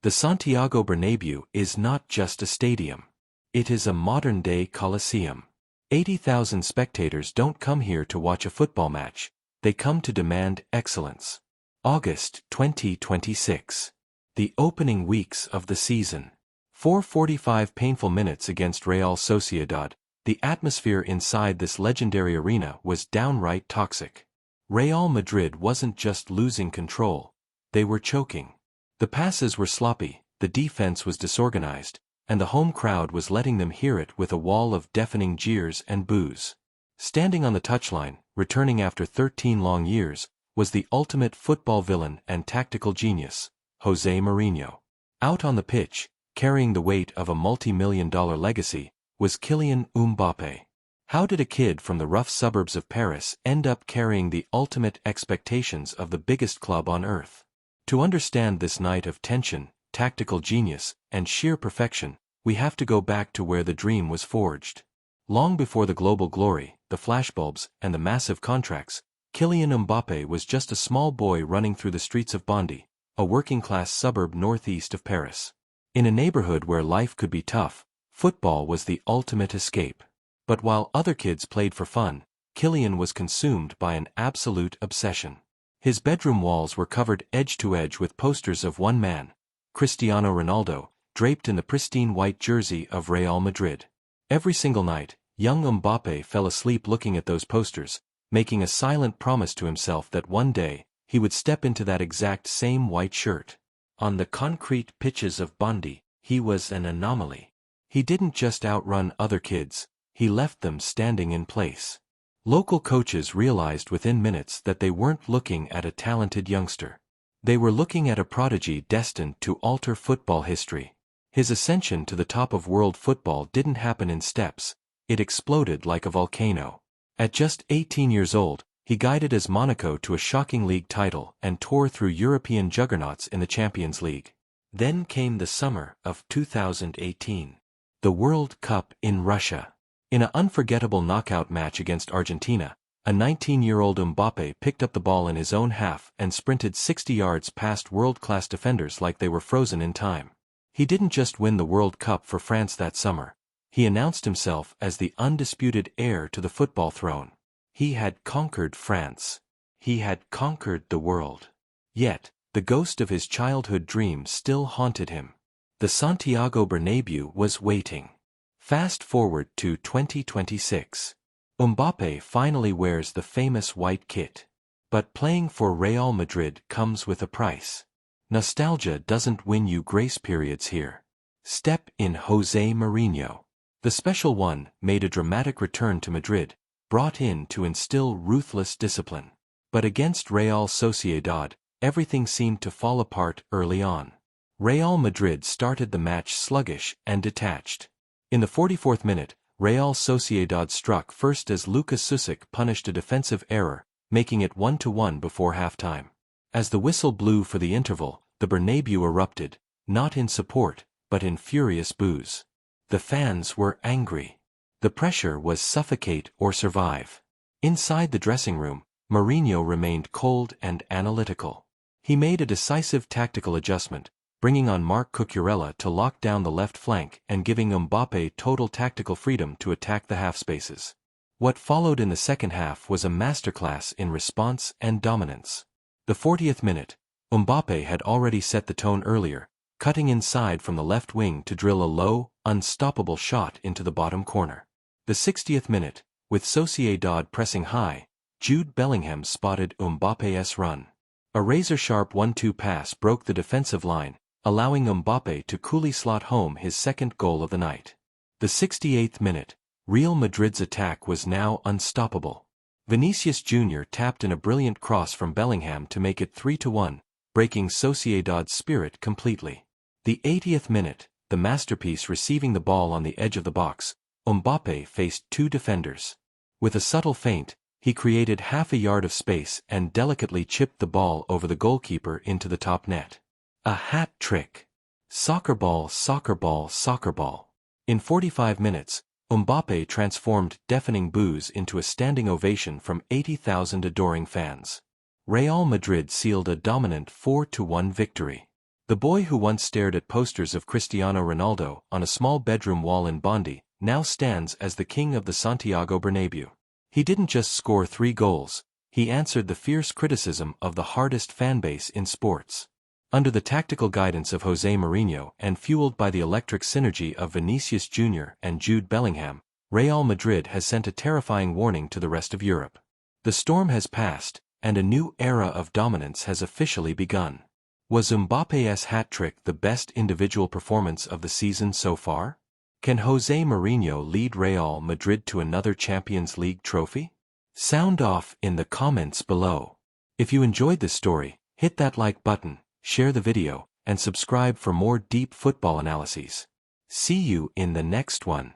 The Santiago Bernabéu is not just a stadium. It is a modern-day coliseum. 80,000 spectators don't come here to watch a football match, they come to demand excellence. August 2026. The opening weeks of the season. 4:45 painful minutes against Real Sociedad. The atmosphere inside this legendary arena was downright toxic. Real Madrid wasn't just losing control, they were choking. The passes were sloppy, the defense was disorganized, and the home crowd was letting them hear it with a wall of deafening jeers and boos. Standing on the touchline, returning after 13 long years, was the ultimate football villain and tactical genius, José Mourinho. Out on the pitch, carrying the weight of a multi-million-dollar legacy, was Kylian Mbappé. How did a kid from the rough suburbs of Paris end up carrying the ultimate expectations of the biggest club on earth? To understand this night of tension, tactical genius, and sheer perfection, we have to go back to where the dream was forged. Long before the global glory, the flashbulbs, and the massive contracts, Kylian Mbappé was just a small boy running through the streets of Bondy, a working-class suburb northeast of Paris. In a neighborhood where life could be tough, football was the ultimate escape. But while other kids played for fun, Kylian was consumed by an absolute obsession. His bedroom walls were covered edge to edge with posters of one man, Cristiano Ronaldo, draped in the pristine white jersey of Real Madrid. Every single night, young Mbappé fell asleep looking at those posters, making a silent promise to himself that one day, he would step into that exact same white shirt. On the concrete pitches of Bondy, he was an anomaly. He didn't just outrun other kids, he left them standing in place. Local coaches realized within minutes that they weren't looking at a talented youngster. They were looking at a prodigy destined to alter football history. His ascension to the top of world football didn't happen in steps, it exploded like a volcano. At just 18 years old, he guided AS Monaco to a shocking league title and tore through European juggernauts in the Champions League. Then came the summer of 2018. The World Cup in Russia. In an unforgettable knockout match against Argentina, a 19-year-old Mbappé picked up the ball in his own half and sprinted 60 yards past world-class defenders like they were frozen in time. He didn't just win the World Cup for France that summer, he announced himself as the undisputed heir to the football throne. He had conquered France. He had conquered the world. Yet, the ghost of his childhood dream still haunted him. The Santiago Bernabéu was waiting. Fast forward to 2026. Mbappé finally wears the famous white kit. But playing for Real Madrid comes with a price. Nostalgia doesn't win you grace periods here. Step in José Mourinho. The Special One made a dramatic return to Madrid, brought in to instill ruthless discipline. But against Real Sociedad, everything seemed to fall apart early on. Real Madrid started the match sluggish and detached. In the 44th minute, Real Sociedad struck first as Lucas Susic punished a defensive error, making it 1-1 before halftime. As the whistle blew for the interval, the Bernabeu erupted, not in support, but in furious boos. The fans were angry. The pressure was suffocate or survive. Inside the dressing room, Mourinho remained cold and analytical. He made a decisive tactical adjustment, bringing on Marc Cucurella to lock down the left flank and giving Mbappé total tactical freedom to attack the half spaces. What followed in the second half was a masterclass in response and dominance. The 40th minute, Mbappé had already set the tone earlier, cutting inside from the left wing to drill a low, unstoppable shot into the bottom corner. The 60th minute, with Sociedad pressing high, Jude Bellingham spotted Mbappé's run. A razor-sharp 1-2 pass broke the defensive line, allowing Mbappé to coolly slot home his second goal of the night. The 68th minute, Real Madrid's attack was now unstoppable. Vinícius Jr tapped in a brilliant cross from Bellingham to make it 3-1, breaking Sociedad's spirit completely. The 80th minute, the masterpiece receiving the ball on the edge of the box, Mbappé faced two defenders. With a subtle feint, he created half a yard of space and delicately chipped the ball over the goalkeeper into the top net. A hat trick. Soccer ball, soccer ball, soccer ball. In 45 minutes, Mbappé transformed deafening boos into a standing ovation from 80,000 adoring fans. Real Madrid sealed a dominant 4-1 victory. The boy who once stared at posters of Cristiano Ronaldo on a small bedroom wall in Bondy now stands as the king of the Santiago Bernabéu. He didn't just score 3 goals, he answered the fierce criticism of the hardest fanbase in sports. Under the tactical guidance of José Mourinho and fueled by the electric synergy of Vinícius Jr. and Jude Bellingham, Real Madrid has sent a terrifying warning to the rest of Europe. The storm has passed, and a new era of dominance has officially begun. Was Mbappe's hat-trick the best individual performance of the season so far? Can José Mourinho lead Real Madrid to another Champions League trophy? Sound off in the comments below. If you enjoyed this story, hit that like button, share the video, and subscribe for more deep football analyses. See you in the next one.